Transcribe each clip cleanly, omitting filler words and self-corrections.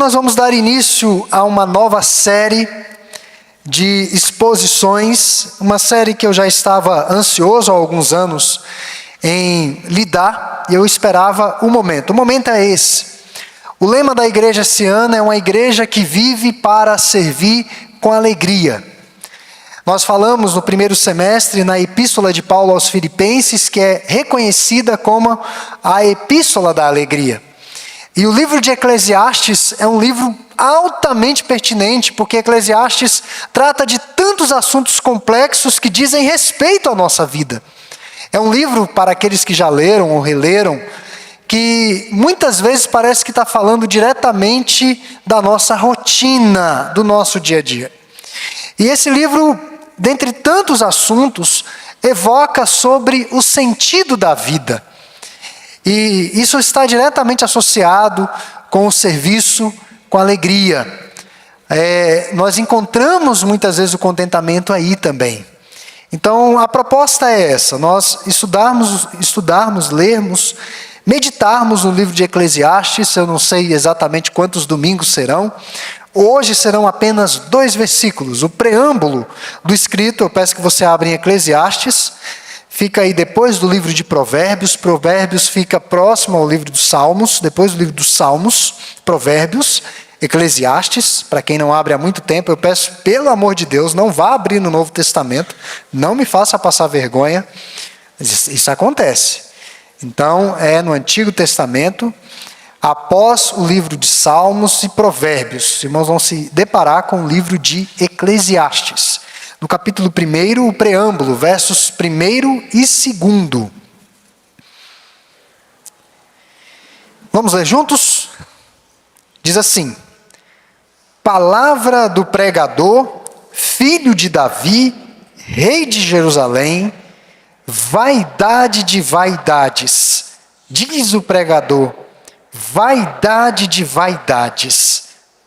nós vamos dar início a uma nova série de exposições, uma série que eu já estava ansioso há alguns anos em lidar, e eu esperava o momento. O momento é esse. O lema da igreja esse ano é uma igreja que vive para servir com alegria. Nós falamos no primeiro semestre na Epístola de Paulo aos Filipenses, que é reconhecida como a Epístola da Alegria. E o livro de Eclesiastes é um livro altamente pertinente, porque Eclesiastes trata de tantos assuntos complexos que dizem respeito à nossa vida. É um livro, para aqueles que já leram ou releram, que muitas vezes parece que está falando diretamente da nossa rotina, do nosso dia a dia. E esse livro, dentre tantos assuntos, evoca sobre o sentido da vida. E isso está diretamente associado com o serviço, com a alegria. Nós encontramos muitas vezes o contentamento aí também. Então a proposta é essa, nós estudarmos, lermos, meditarmos no livro de Eclesiastes. Eu não sei exatamente quantos domingos serão. Hoje serão apenas 2 versículos, o preâmbulo do escrito. Eu peço que você abra em Eclesiastes. Fica aí depois do livro de Provérbios. Provérbios fica próximo ao livro dos Salmos. Depois do livro dos Salmos, Provérbios, Eclesiastes. Para quem não abre há muito tempo, eu peço, pelo amor de Deus, não vá abrir no Novo Testamento. Não me faça passar vergonha. Isso acontece. Então, é no Antigo Testamento, após o livro de Salmos e Provérbios. Os irmãos vão se deparar com o livro de Eclesiastes. No capítulo 1, o preâmbulo, versos 1 e 2. Vamos ler juntos? Diz assim: palavra do pregador, filho de Davi, rei de Jerusalém, vaidade de vaidades. Diz o pregador, vaidade de vaidades.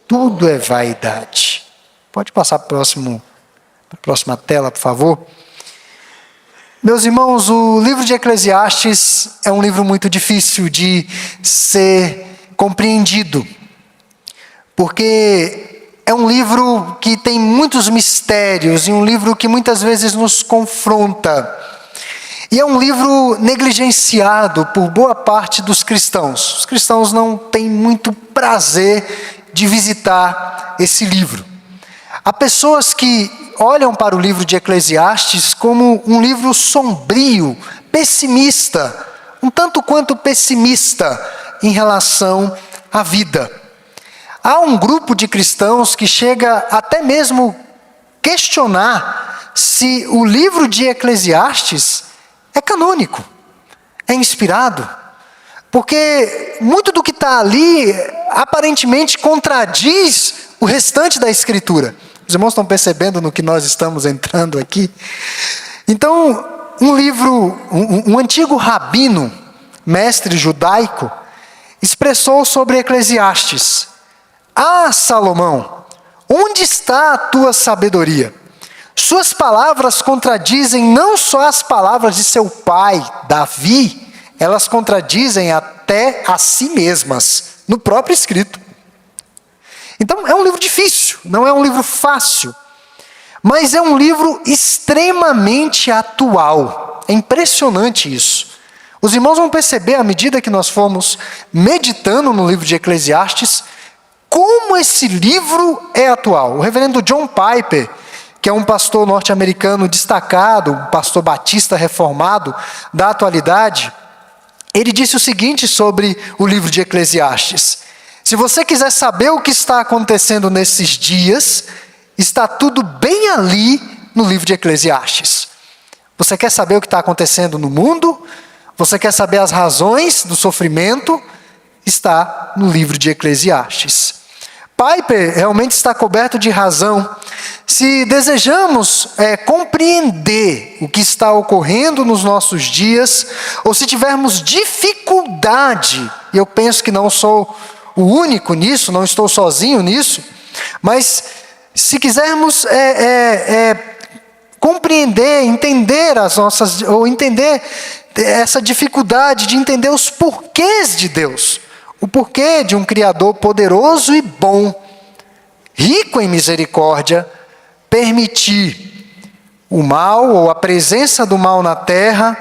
Tudo é vaidade. Pode passar para a próxima tela, por favor. Meus irmãos, o livro de Eclesiastes é um livro muito difícil de ser compreendido, porque é um livro que tem muitos mistérios, e um livro que muitas vezes nos confronta. E é um livro negligenciado por boa parte dos cristãos. Os cristãos não têm muito prazer de visitar esse livro. Há pessoas que olham para o livro de Eclesiastes como um livro sombrio, pessimista, um tanto quanto pessimista em relação à vida. Há um grupo de cristãos que chega até mesmo questionar se o livro de Eclesiastes é canônico, é inspirado, porque muito do que está ali aparentemente contradiz o restante da Escritura. Os irmãos estão percebendo no que nós estamos entrando aqui? Então, um antigo rabino, mestre judaico, expressou sobre Eclesiastes: ah, Salomão, onde está a tua sabedoria? Suas palavras contradizem não só as palavras de seu pai, Davi, elas contradizem até a si mesmas, no próprio escrito. Então é um livro difícil, não é um livro fácil, mas é um livro extremamente atual. É impressionante isso. Os irmãos vão perceber, à medida que nós formos meditando no livro de Eclesiastes, como esse livro é atual. O reverendo John Piper, que é um pastor norte-americano destacado, um pastor batista reformado da atualidade, ele disse o seguinte sobre o livro de Eclesiastes: se você quiser saber o que está acontecendo nesses dias, está tudo bem ali no livro de Eclesiastes. Você quer saber o que está acontecendo no mundo? Você quer saber as razões do sofrimento? Está no livro de Eclesiastes. Piper realmente está coberto de razão. Se desejamos compreender o que está ocorrendo nos nossos dias, ou se tivermos dificuldade, e eu penso que não sou o único nisso, não estou sozinho nisso, mas se quisermos compreender, entender entender essa dificuldade de entender os porquês de Deus, o porquê de um Criador poderoso e bom, rico em misericórdia, permitir o mal ou a presença do mal na terra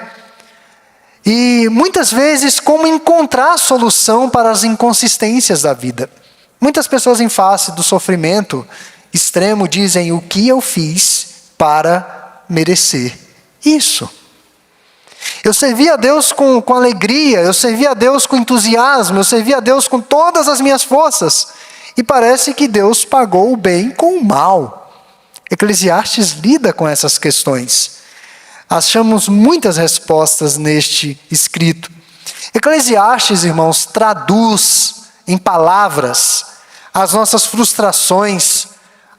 e muitas vezes como encontrar a solução para as inconsistências da vida. Muitas pessoas em face do sofrimento extremo dizem: o que eu fiz para merecer isso? Eu servi a Deus com alegria, eu servi a Deus com entusiasmo, eu servi a Deus com todas as minhas forças. E parece que Deus pagou o bem com o mal. Eclesiastes lida com essas questões. Achamos muitas respostas neste escrito. Eclesiastes, irmãos, traduz em palavras as nossas frustrações,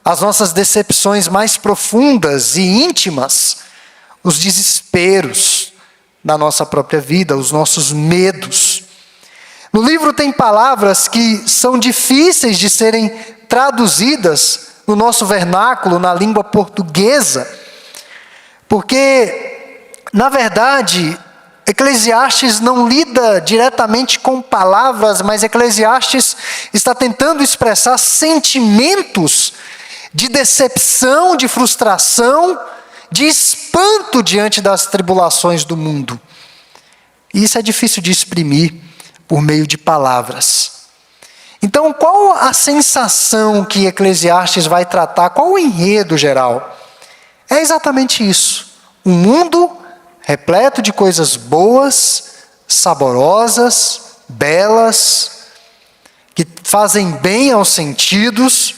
as nossas decepções mais profundas e íntimas, os desesperos da nossa própria vida, os nossos medos. No livro tem palavras que são difíceis de serem traduzidas no nosso vernáculo, na língua portuguesa, porque, na verdade, Eclesiastes não lida diretamente com palavras, mas Eclesiastes está tentando expressar sentimentos de decepção, de frustração, de espanto diante das tribulações do mundo. E isso é difícil de exprimir por meio de palavras. Então, qual a sensação que Eclesiastes vai tratar? Qual o enredo geral? É exatamente isso. Um mundo repleto de coisas boas, saborosas, belas, que fazem bem aos sentidos,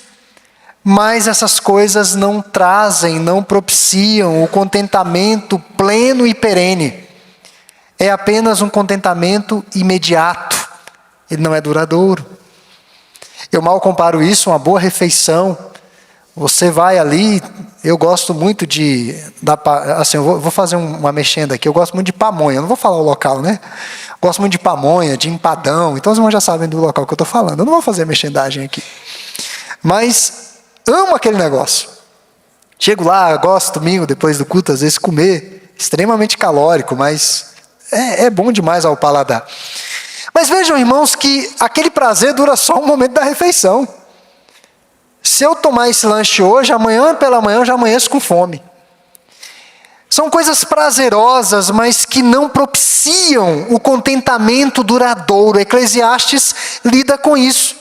mas essas coisas não trazem, não propiciam o contentamento pleno e perene. É apenas um contentamento imediato, ele não é duradouro. Eu mal comparo isso a uma boa refeição. Você vai ali, eu gosto muito assim, eu vou fazer uma mexenda aqui, eu gosto muito de pamonha, eu não vou falar o local, né? Gosto muito de pamonha, de empadão, então os irmãos já sabem do local que eu estou falando, eu não vou fazer a mexendagem aqui. Mas amo aquele negócio. Chego lá, gosto domingo, depois do culto, às vezes comer, extremamente calórico, mas é bom demais ao paladar. Mas vejam, irmãos, que aquele prazer dura só um momento da refeição. Se eu tomar esse lanche hoje, amanhã pela manhã eu já amanheço com fome. São coisas prazerosas, mas que não propiciam o contentamento duradouro. Eclesiastes lida com isso.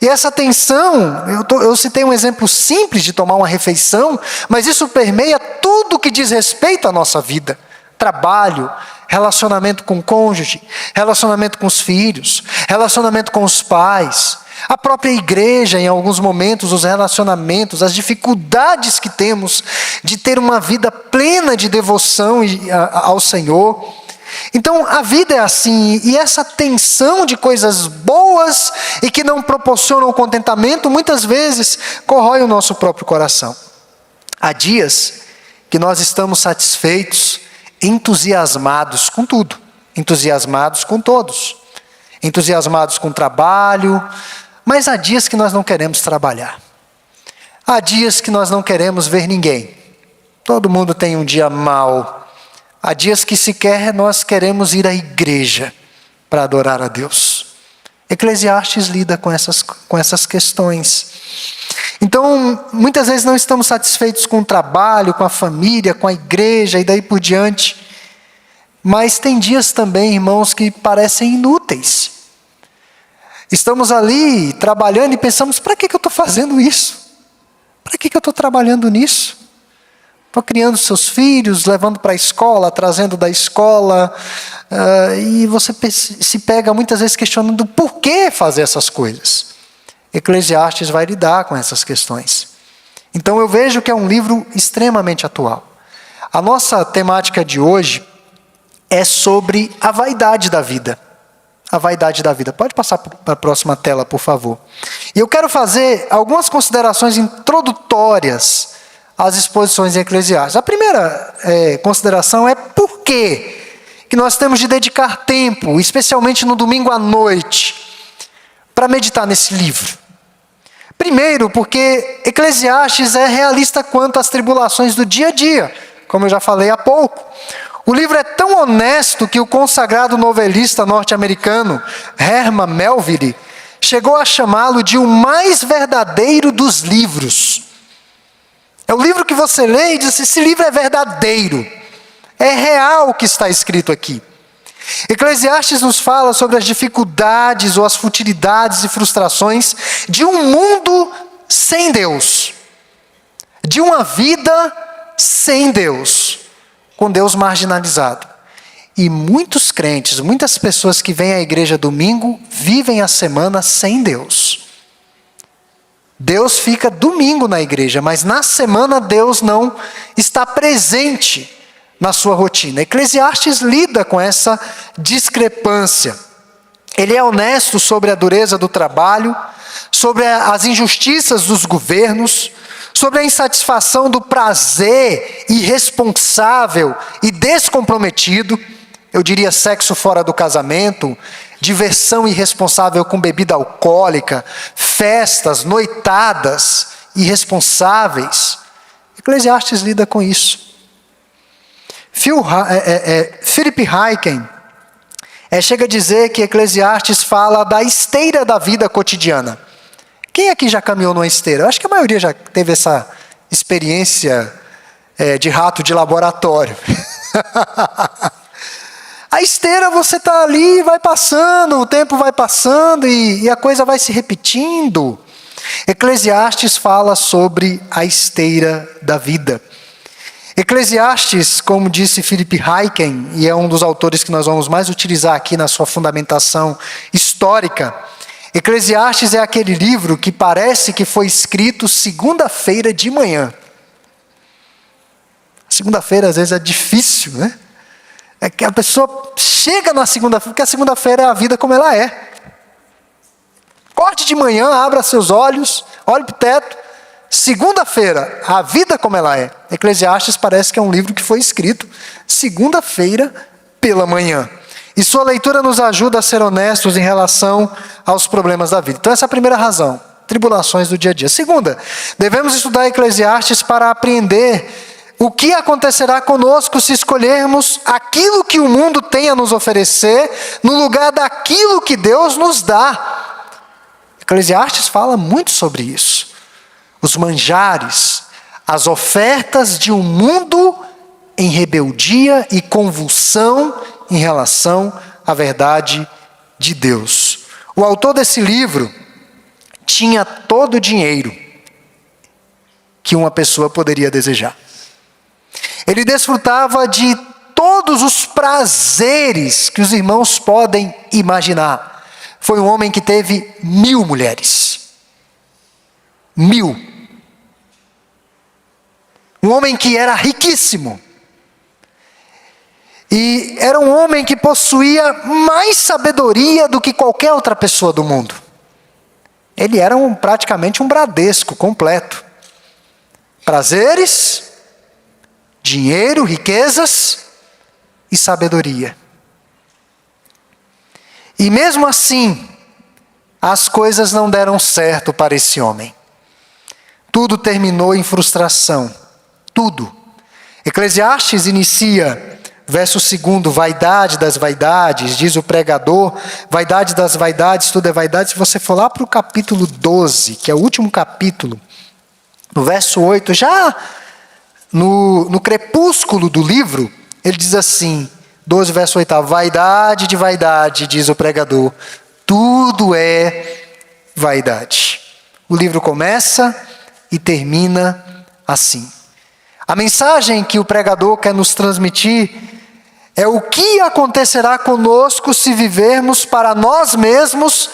E essa tensão, eu citei um exemplo simples de tomar uma refeição, mas isso permeia tudo que diz respeito à nossa vida. Trabalho, relacionamento com o cônjuge, relacionamento com os filhos, relacionamento com os pais, a própria igreja, em alguns momentos, os relacionamentos, as dificuldades que temos de ter uma vida plena de devoção ao Senhor. Então, a vida é assim, e essa tensão de coisas boas e que não proporcionam contentamento, muitas vezes corrói o nosso próprio coração. Há dias que nós estamos satisfeitos, entusiasmados com tudo, entusiasmados com todos, entusiasmados com o trabalho, mas há dias que nós não queremos trabalhar. Há dias que nós não queremos ver ninguém. Todo mundo tem um dia mau. Há dias que sequer nós queremos ir à igreja para adorar a Deus. Eclesiastes lida com essas questões. Então, muitas vezes não estamos satisfeitos com o trabalho, com a família, com a igreja e daí por diante. Mas tem dias também, irmãos, que parecem inúteis. Estamos ali trabalhando e pensamos: para que eu estou fazendo isso? Para que eu estou trabalhando nisso? Estou criando seus filhos, levando para a escola, trazendo da escola, e você se pega muitas vezes questionando por que fazer essas coisas. Eclesiastes vai lidar com essas questões. Então eu vejo que é um livro extremamente atual. A nossa temática de hoje é sobre a vaidade da vida. A vaidade da vida. Pode passar para a próxima tela, por favor. E eu quero fazer algumas considerações introdutórias às exposições em Eclesiastes. A primeira consideração é por que nós temos de dedicar tempo, especialmente no domingo à noite, para meditar nesse livro. Primeiro, porque Eclesiastes é realista quanto às tribulações do dia a dia, como eu já falei há pouco. O livro é tão honesto que o consagrado novelista norte-americano Herman Melville chegou a chamá-lo de o mais verdadeiro dos livros. É o livro que você lê e diz: esse livro é verdadeiro, é real o que está escrito aqui. Eclesiastes nos fala sobre as dificuldades ou as futilidades e frustrações de um mundo sem Deus, de uma vida sem Deus, com Deus marginalizado. E muitos crentes, muitas pessoas que vêm à igreja domingo, vivem a semana sem Deus. Deus fica domingo na igreja, mas na semana Deus não está presente na sua rotina. Eclesiastes lida com essa discrepância. Ele é honesto sobre a dureza do trabalho, sobre as injustiças dos governos, sobre a insatisfação do prazer irresponsável e descomprometido, eu diria sexo fora do casamento, diversão irresponsável com bebida alcoólica, festas, noitadas irresponsáveis. Eclesiastes lida com isso. Philip Ryken chega a dizer que Eclesiastes fala da esteira da vida cotidiana. Quem aqui já caminhou numa esteira? Eu acho que a maioria já teve essa experiência de rato de laboratório. A esteira, você está ali, vai passando, o tempo vai passando e a coisa vai se repetindo. Eclesiastes fala sobre a esteira da vida. Eclesiastes, como disse Philip Ryken, e é um dos autores que nós vamos mais utilizar aqui na sua fundamentação histórica, Eclesiastes é aquele livro que parece que foi escrito segunda-feira de manhã. Segunda-feira às vezes é difícil, né? É que a pessoa chega na segunda-feira, porque a segunda-feira é a vida como ela é. Acorde de manhã, abra seus olhos, olhe para o teto. Segunda-feira, a vida como ela é. Eclesiastes parece que é um livro que foi escrito segunda-feira pela manhã. E sua leitura nos ajuda a ser honestos em relação aos problemas da vida. Então essa é a primeira razão, tribulações do dia a dia. Segunda, devemos estudar Eclesiastes para aprender o que acontecerá conosco se escolhermos aquilo que o mundo tem a nos oferecer no lugar daquilo que Deus nos dá. Eclesiastes fala muito sobre isso. Os manjares, as ofertas de um mundo em rebeldia e convulsão em relação à verdade de Deus. O autor desse livro tinha todo o dinheiro que uma pessoa poderia desejar. Ele desfrutava de todos os prazeres que os irmãos podem imaginar. Foi um homem que teve 1000 mulheres. 1000. Um homem que era riquíssimo. E era um homem que possuía mais sabedoria do que qualquer outra pessoa do mundo. Ele era praticamente um Bradesco completo. Prazeres, dinheiro, riquezas e sabedoria. E mesmo assim, as coisas não deram certo para esse homem. Tudo terminou em frustração. Tudo. Eclesiastes inicia, verso 2, vaidade das vaidades, diz o pregador, vaidade das vaidades, tudo é vaidade. Se você for lá para o capítulo 12, que é o último capítulo, no verso 8, já no crepúsculo do livro, ele diz assim, 12, verso 8, vaidade de vaidade, diz o pregador, tudo é vaidade. O livro começa e termina assim. A mensagem que o pregador quer nos transmitir é o que acontecerá conosco se vivermos para nós mesmos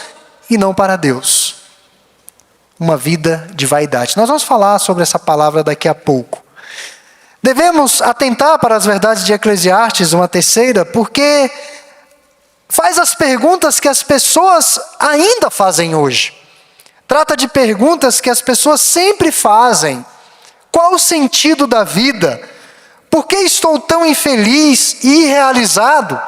e não para Deus. Uma vida de vaidade. Nós vamos falar sobre essa palavra daqui a pouco. Devemos atentar para as verdades de Eclesiastes, uma terceira, porque faz as perguntas que as pessoas ainda fazem hoje. Trata de perguntas que as pessoas sempre fazem. Qual o sentido da vida? Por que estou tão infeliz e irrealizado?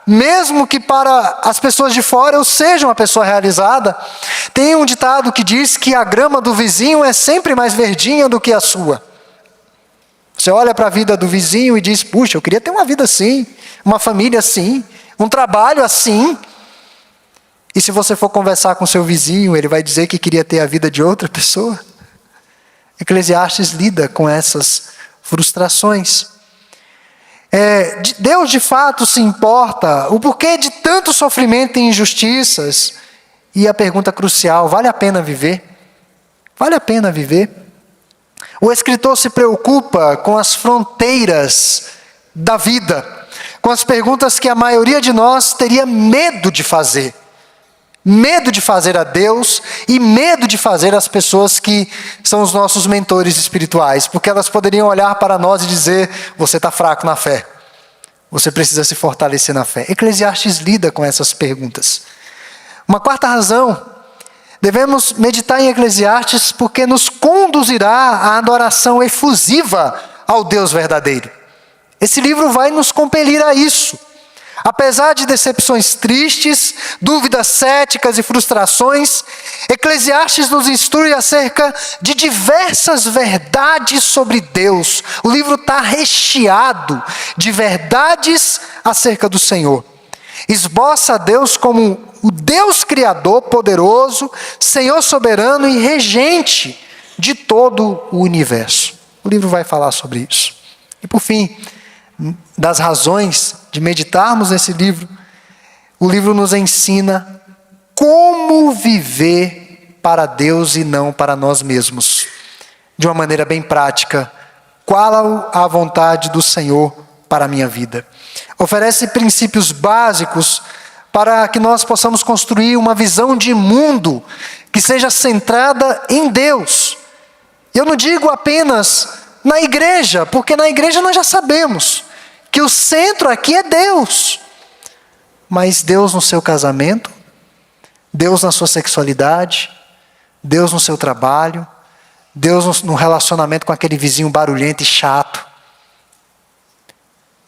Mesmo que para as pessoas de fora eu seja uma pessoa realizada. Tem um ditado que diz que a grama do vizinho é sempre mais verdinha do que a sua. Você olha para a vida do vizinho e diz, puxa, eu queria ter uma vida assim, uma família assim, um trabalho assim. E se você for conversar com seu vizinho, ele vai dizer que queria ter a vida de outra pessoa. Eclesiastes lida com essas frustrações. Deus de fato se importa o porquê de tanto sofrimento e injustiças. E a pergunta crucial, vale a pena viver? Vale a pena viver? O escritor se preocupa com as fronteiras da vida, com as perguntas que a maioria de nós teria medo de fazer. Medo de fazer a Deus e medo de fazer às pessoas que são os nossos mentores espirituais, porque elas poderiam olhar para nós e dizer, você está fraco na fé, você precisa se fortalecer na fé. Eclesiastes lida com essas perguntas. Uma quarta razão, devemos meditar em Eclesiastes porque nos conduzirá à adoração efusiva ao Deus verdadeiro. Esse livro vai nos compelir a isso. Apesar de decepções tristes, dúvidas céticas e frustrações, Eclesiastes nos instrui acerca de diversas verdades sobre Deus. O livro está recheado de verdades acerca do Senhor. Esboça a Deus como o Deus Criador poderoso, Senhor soberano e regente de todo o universo. O livro vai falar sobre isso. E por fim, das razões de meditarmos nesse livro, o livro nos ensina como viver para Deus e não para nós mesmos. De uma maneira bem prática, qual a vontade do Senhor para a minha vida. Oferece princípios básicos para que nós possamos construir uma visão de mundo que seja centrada em Deus. Eu não digo apenas na igreja, porque na igreja nós já sabemos que o centro aqui é Deus. Mas Deus no seu casamento, Deus na sua sexualidade, Deus no seu trabalho, Deus no relacionamento com aquele vizinho barulhento e chato.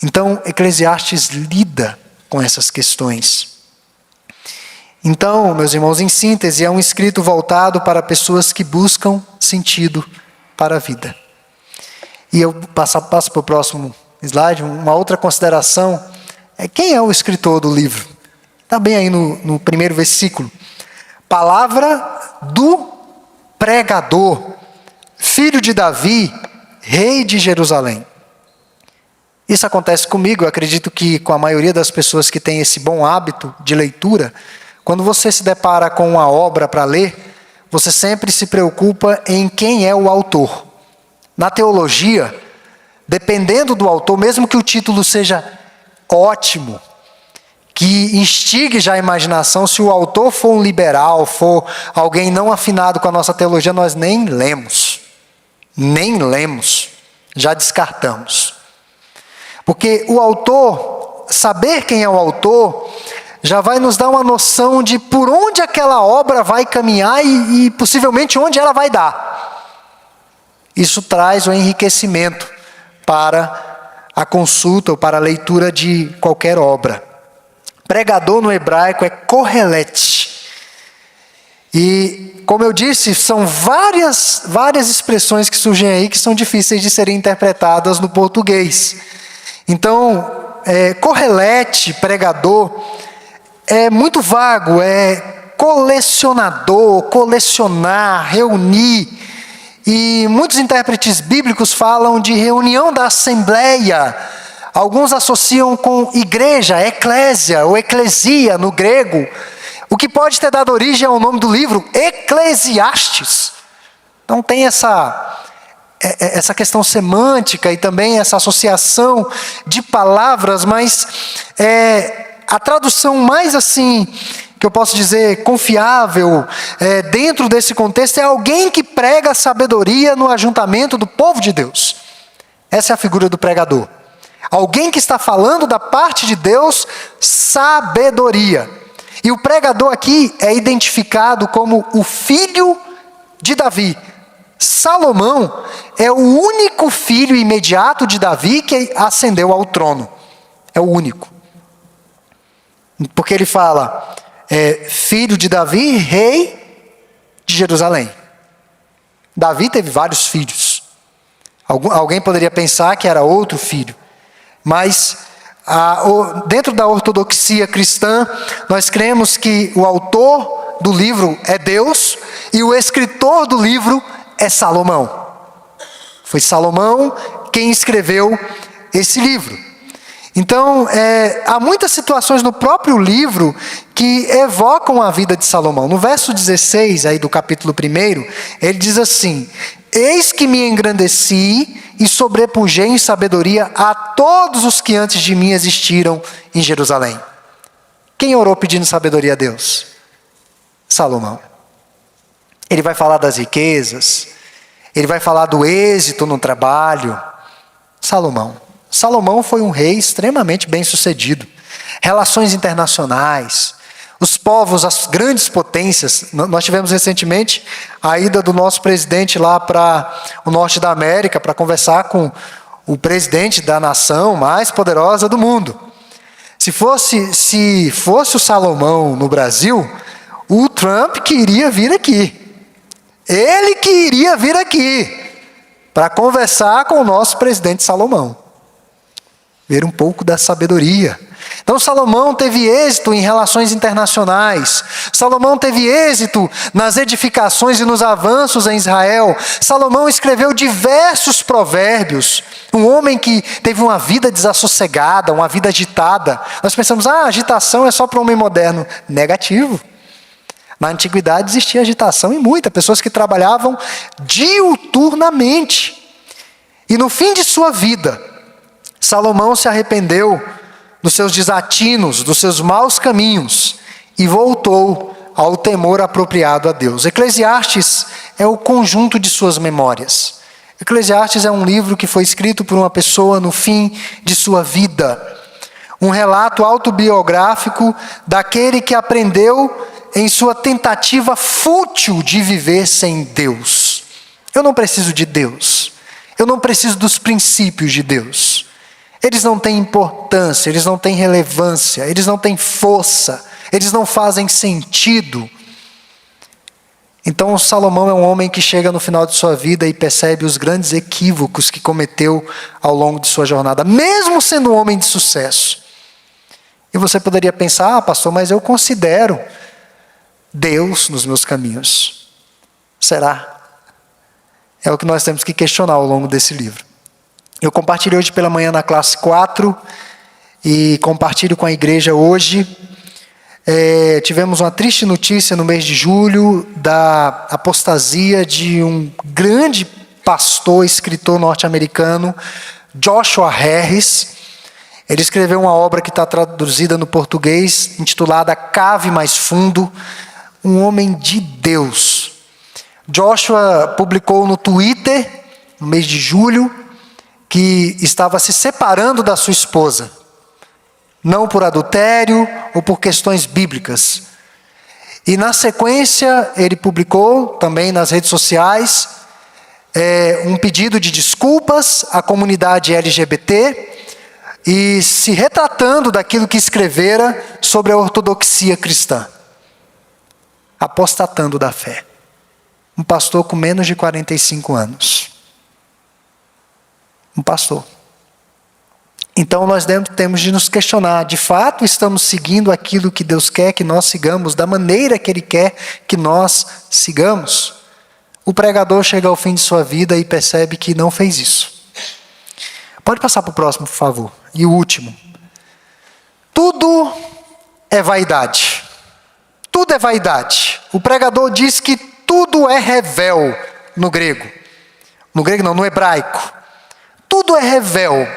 Então, Eclesiastes lida com essas questões. Então, meus irmãos, em síntese, é um escrito voltado para pessoas que buscam sentido para a vida. E eu passo para o próximo slide, uma outra consideração, quem é o escritor do livro? Está bem aí no primeiro versículo. Palavra do pregador, filho de Davi, rei de Jerusalém. Isso acontece comigo, eu acredito que com a maioria das pessoas que tem esse bom hábito de leitura, quando você se depara com uma obra para ler, você sempre se preocupa em quem é o autor. Na teologia, dependendo do autor, mesmo que o título seja ótimo, que instigue já a imaginação, se o autor for um liberal, for alguém não afinado com a nossa teologia, nós nem lemos. Nem lemos. Já descartamos. Porque o autor, saber quem é o autor, já vai nos dar uma noção de por onde aquela obra vai caminhar e possivelmente onde ela vai dar. Isso traz o enriquecimento para a consulta ou para a leitura de qualquer obra. Pregador no hebraico é kohelet. E, como eu disse, são várias expressões que surgem aí que são difíceis de serem interpretadas no português. Então, kohelet, pregador, é muito vago, é colecionador, colecionar, reunir. E muitos intérpretes bíblicos falam de reunião da assembleia. Alguns associam com igreja, eclésia ou eclesia no grego, o que pode ter dado origem ao nome do livro, Eclesiastes. Então tem essa questão semântica e também essa associação de palavras, mas a tradução mais assim, que eu posso dizer, confiável, dentro desse contexto, é alguém que prega sabedoria no ajuntamento do povo de Deus. Essa é a figura do pregador. Alguém que está falando da parte de Deus, sabedoria. E o pregador aqui é identificado como o filho de Davi. Salomão é o único filho imediato de Davi que ascendeu ao trono. É o único. Porque ele fala, filho de Davi, rei de Jerusalém. Davi teve vários filhos. Alguém poderia pensar que era outro filho, mas dentro da ortodoxia cristã, nós cremos que o autor do livro é Deus e o escritor do livro é Salomão. Foi Salomão quem escreveu esse livro. Então, há muitas situações no próprio livro que evocam a vida de Salomão. No verso 16 aí do capítulo 1, ele diz assim: eis que me engrandeci e sobrepujei em sabedoria a todos os que antes de mim existiram em Jerusalém. Quem orou pedindo sabedoria a Deus? Salomão. Ele vai falar das riquezas, ele vai falar do êxito no trabalho. Salomão foi um rei extremamente bem-sucedido. Relações internacionais, os povos, as grandes potências. Nós tivemos recentemente a ida do nosso presidente lá para o norte da América para conversar com o presidente da nação mais poderosa do mundo. Se fosse o Salomão no Brasil, o Trump queria vir aqui. Ele queria vir aqui para conversar com o nosso presidente Salomão. Ver um pouco da sabedoria. Então Salomão teve êxito em relações internacionais. Salomão teve êxito nas edificações e nos avanços em Israel. Salomão escreveu diversos provérbios. Um homem que teve uma vida desassossegada, uma vida agitada. Nós pensamos, agitação é só para o homem moderno. Negativo. Na antiguidade existia agitação e muita. Pessoas que trabalhavam diuturnamente. E no fim de sua vida, Salomão se arrependeu dos seus desatinos, dos seus maus caminhos e voltou ao temor apropriado a Deus. Eclesiastes é o conjunto de suas memórias. Eclesiastes é um livro que foi escrito por uma pessoa no fim de sua vida. Um relato autobiográfico daquele que aprendeu em sua tentativa fútil de viver sem Deus. Eu não preciso de Deus. Eu não preciso dos princípios de Deus. Eles não têm importância, eles não têm relevância, eles não têm força, eles não fazem sentido. Então Salomão é um homem que chega no final de sua vida e percebe os grandes equívocos que cometeu ao longo de sua jornada, mesmo sendo um homem de sucesso. E você poderia pensar, pastor, mas eu considero Deus nos meus caminhos. Será? É o que nós temos que questionar ao longo desse livro. Eu compartilhei hoje pela manhã na classe 4 e compartilho com a igreja hoje. Tivemos uma triste notícia no mês de julho da apostasia de um grande pastor, escritor norte-americano, Joshua Harris. Ele escreveu uma obra que está traduzida no português, intitulada Cave Mais Fundo, um homem de Deus. Joshua publicou no Twitter, no mês de julho, que estava se separando da sua esposa, não por adultério ou por questões bíblicas. E na sequência ele publicou também nas redes sociais um pedido de desculpas à comunidade LGBT e se retratando daquilo que escrevera sobre a ortodoxia cristã, apostatando da fé. Um pastor com menos de 45 anos. Um pastor. Então nós temos de nos questionar, de fato estamos seguindo aquilo que Deus quer que nós sigamos, da maneira que Ele quer que nós sigamos? O pregador chega ao fim de sua vida e percebe que não fez isso. Pode passar para o próximo, por favor. E o último. Tudo é vaidade. Tudo é vaidade. O pregador diz que tudo é revel no grego. No grego não, no hebraico. Tudo é revel,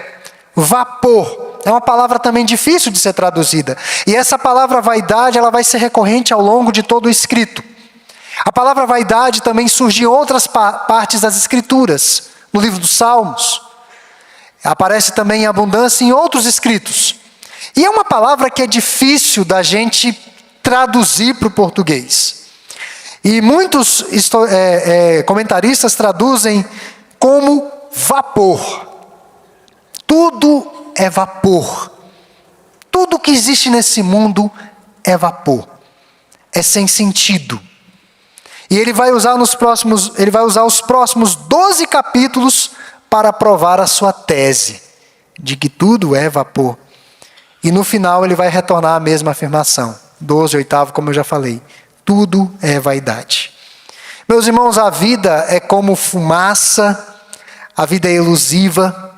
vapor. É uma palavra também difícil de ser traduzida. E essa palavra vaidade, ela vai ser recorrente ao longo de todo o escrito. A palavra vaidade também surge em outras partes das escrituras. No livro dos Salmos. Aparece também em abundância em outros escritos. E é uma palavra que é difícil da gente traduzir para o português. E muitos comentaristas traduzem como vapor. Tudo é vapor. Tudo que existe nesse mundo é vapor. É sem sentido. E ele vai usar os próximos 12 capítulos para provar a sua tese de que tudo é vapor. E no final ele vai retornar à mesma afirmação. 12, oitavo, como eu já falei. Tudo é vaidade. Meus irmãos, a vida é como fumaça, a vida é elusiva,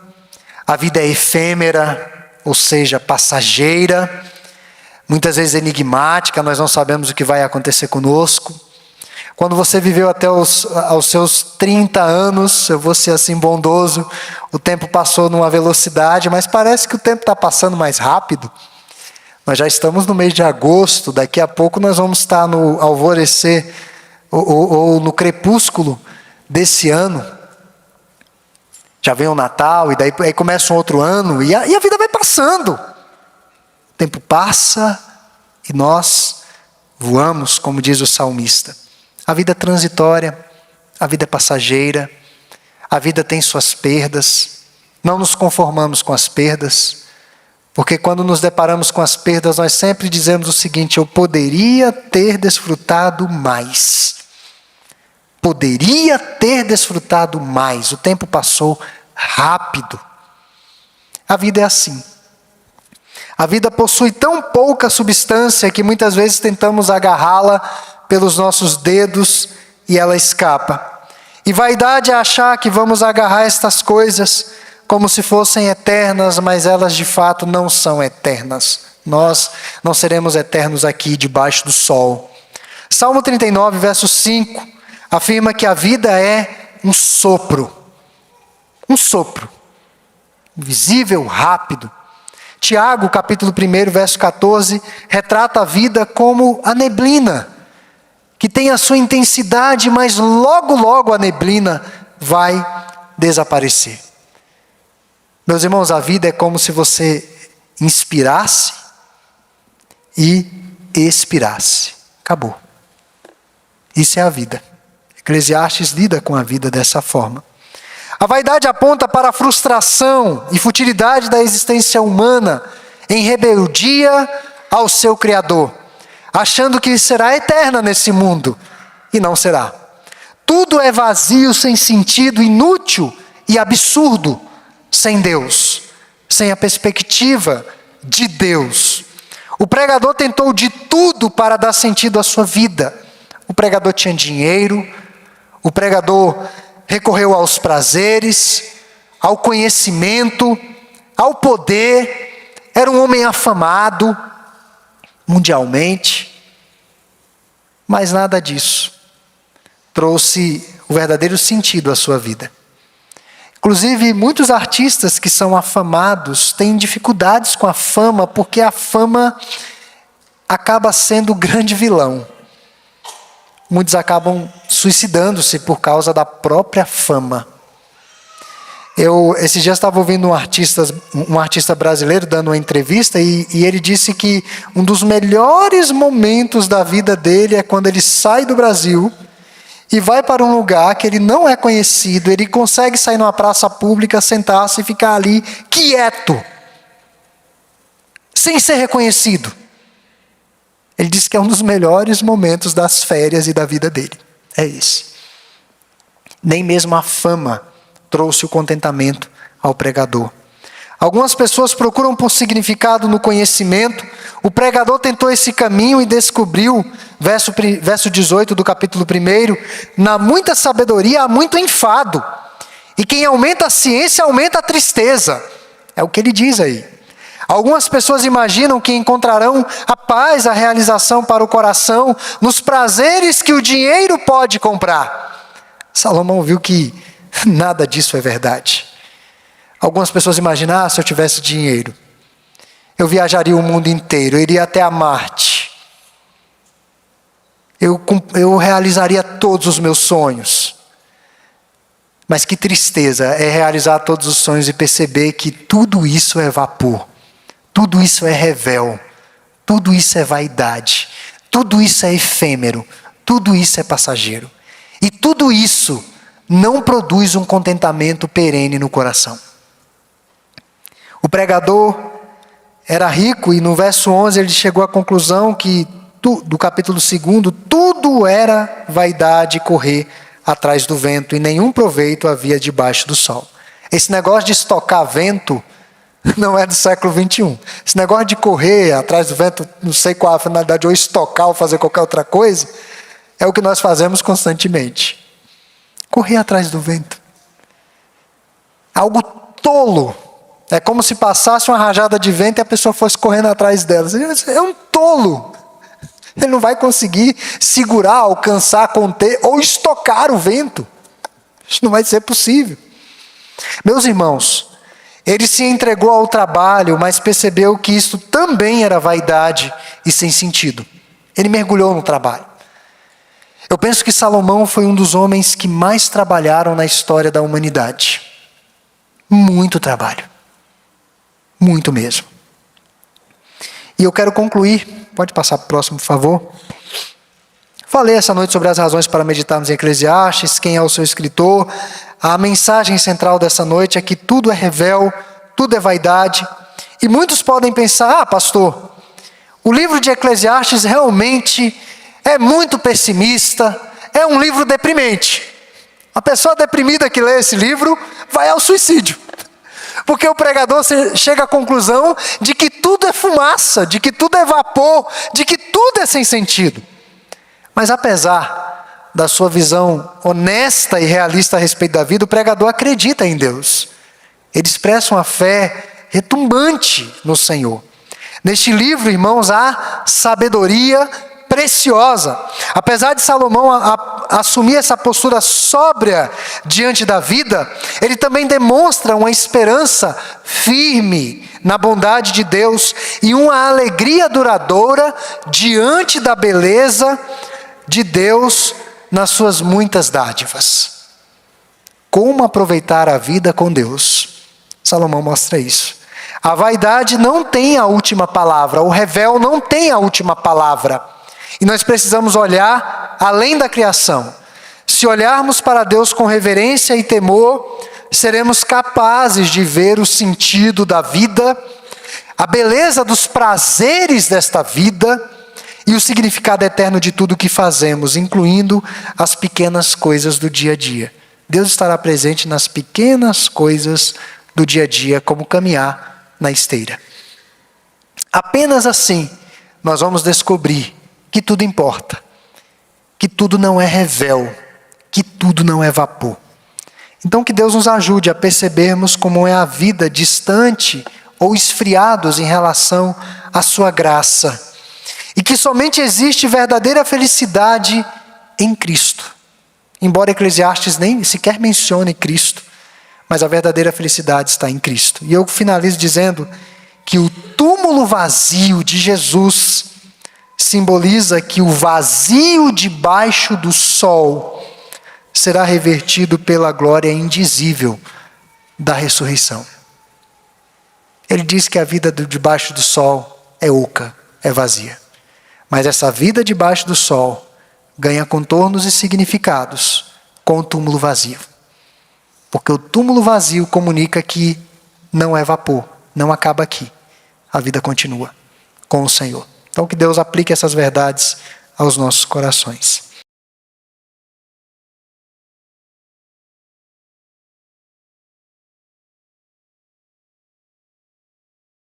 a vida é efêmera, ou seja, passageira, muitas vezes enigmática, nós não sabemos o que vai acontecer conosco. Quando você viveu até aos seus 30 anos, eu vou ser assim bondoso, o tempo passou numa velocidade, mas parece que o tempo está passando mais rápido. Nós já estamos no mês de agosto, daqui a pouco nós vamos estar no alvorecer ou no crepúsculo desse ano. Já vem o Natal, e daí aí começa um outro ano, e a vida vai passando. O tempo passa e nós voamos, como diz o salmista. A vida é transitória, a vida é passageira, a vida tem suas perdas. Não nos conformamos com as perdas, porque quando nos deparamos com as perdas, nós sempre dizemos o seguinte: eu poderia ter desfrutado mais. Poderia ter desfrutado mais. O tempo passou rápido. A vida é assim. A vida possui tão pouca substância que muitas vezes tentamos agarrá-la pelos nossos dedos e ela escapa. E vaidade é achar que vamos agarrar estas coisas como se fossem eternas, mas elas de fato não são eternas. Nós não seremos eternos aqui debaixo do sol. Salmo 39, verso 5, afirma que a vida é um sopro. Um sopro. Invisível, rápido. Tiago, capítulo 1, verso 14, retrata a vida como a neblina, que tem a sua intensidade, mas logo, logo a neblina vai desaparecer. Meus irmãos, a vida é como se você inspirasse e expirasse. Acabou. Isso é a vida. Eclesiastes lida com a vida dessa forma. A vaidade aponta para a frustração e futilidade da existência humana em rebeldia ao seu Criador, achando que será eterna nesse mundo, e não será. Tudo é vazio, sem sentido, inútil e absurdo, sem Deus, sem a perspectiva de Deus. O pregador tentou de tudo para dar sentido à sua vida. O pregador tinha dinheiro, o pregador recorreu aos prazeres, ao conhecimento, ao poder, era um homem afamado mundialmente, mas nada disso trouxe o verdadeiro sentido à sua vida. Inclusive, muitos artistas que são afamados têm dificuldades com a fama, porque a fama acaba sendo o grande vilão. Muitos acabam suicidando-se por causa da própria fama. Esses dias estava ouvindo um artista brasileiro dando uma entrevista e ele disse que um dos melhores momentos da vida dele é quando ele sai do Brasil e vai para um lugar que ele não é conhecido, ele consegue sair numa praça pública, sentar-se e ficar ali quieto, sem ser reconhecido. Ele disse que é um dos melhores momentos das férias e da vida dele. É esse. Nem mesmo a fama trouxe o contentamento ao pregador. Algumas pessoas procuram por significado no conhecimento. O pregador tentou esse caminho e descobriu, verso 18 do capítulo 1, na muita sabedoria há muito enfado. E quem aumenta a ciência aumenta a tristeza. É o que ele diz aí. Algumas pessoas imaginam que encontrarão a paz, a realização para o coração, nos prazeres que o dinheiro pode comprar. Salomão viu que nada disso é verdade. Algumas pessoas imaginam, se eu tivesse dinheiro, eu viajaria o mundo inteiro, eu iria até a Marte. Eu realizaria todos os meus sonhos. Mas que tristeza é realizar todos os sonhos e perceber que tudo isso é vapor. Tudo isso é revel, tudo isso é vaidade, tudo isso é efêmero, tudo isso é passageiro. E tudo isso não produz um contentamento perene no coração. O pregador era rico e no verso 11 ele chegou à conclusão que, do capítulo 2, tudo era vaidade e correr atrás do vento e nenhum proveito havia debaixo do sol. Esse negócio de estocar vento não é do século 21. Esse negócio de correr atrás do vento, não sei qual a finalidade, ou estocar ou fazer qualquer outra coisa, é o que nós fazemos constantemente. Correr atrás do vento. Algo tolo. É como se passasse uma rajada de vento e a pessoa fosse correndo atrás dela. É um tolo. Ele não vai conseguir segurar, alcançar, conter ou estocar o vento. Isso não vai ser possível. Meus irmãos, ele se entregou ao trabalho, mas percebeu que isso também era vaidade e sem sentido. Ele mergulhou no trabalho. Eu penso que Salomão foi um dos homens que mais trabalharam na história da humanidade. Muito trabalho. Muito mesmo. E eu quero concluir. Pode passar para o próximo, por favor. Falei essa noite sobre as razões para meditarmos em Eclesiastes, quem é o seu escritor. A mensagem central dessa noite é que tudo é revel, tudo é vaidade. E muitos podem pensar, pastor, o livro de Eclesiastes realmente é muito pessimista, é um livro deprimente. A pessoa deprimida que lê esse livro vai ao suicídio. Porque o pregador chega à conclusão de que tudo é fumaça, de que tudo é vapor, de que tudo é sem sentido. Mas apesar da sua visão honesta e realista a respeito da vida, o pregador acredita em Deus. Ele expressa uma fé retumbante no Senhor. Neste livro, irmãos, há sabedoria preciosa. Apesar de Salomão assumir essa postura sóbria diante da vida, ele também demonstra uma esperança firme na bondade de Deus e uma alegria duradoura diante da beleza de Deus nas suas muitas dádivas. Como aproveitar a vida com Deus? Salomão mostra isso. A vaidade não tem a última palavra, o revel não tem a última palavra. E nós precisamos olhar além da criação. Se olharmos para Deus com reverência e temor, seremos capazes de ver o sentido da vida, a beleza dos prazeres desta vida e o significado eterno de tudo o que fazemos, incluindo as pequenas coisas do dia a dia. Deus estará presente nas pequenas coisas do dia a dia, como caminhar na esteira. Apenas assim nós vamos descobrir que tudo importa, que tudo não é revel, que tudo não é vapor. Então que Deus nos ajude a percebermos como é a vida distante ou esfriados em relação à sua graça. E que somente existe verdadeira felicidade em Cristo. Embora Eclesiastes nem sequer mencione Cristo, mas a verdadeira felicidade está em Cristo. E eu finalizo dizendo que o túmulo vazio de Jesus simboliza que o vazio debaixo do sol será revertido pela glória indizível da ressurreição. Ele diz que a vida debaixo do sol é oca, é vazia. Mas essa vida debaixo do sol ganha contornos e significados com o túmulo vazio. Porque o túmulo vazio comunica que não é vapor, não acaba aqui. A vida continua com o Senhor. Então que Deus aplique essas verdades aos nossos corações.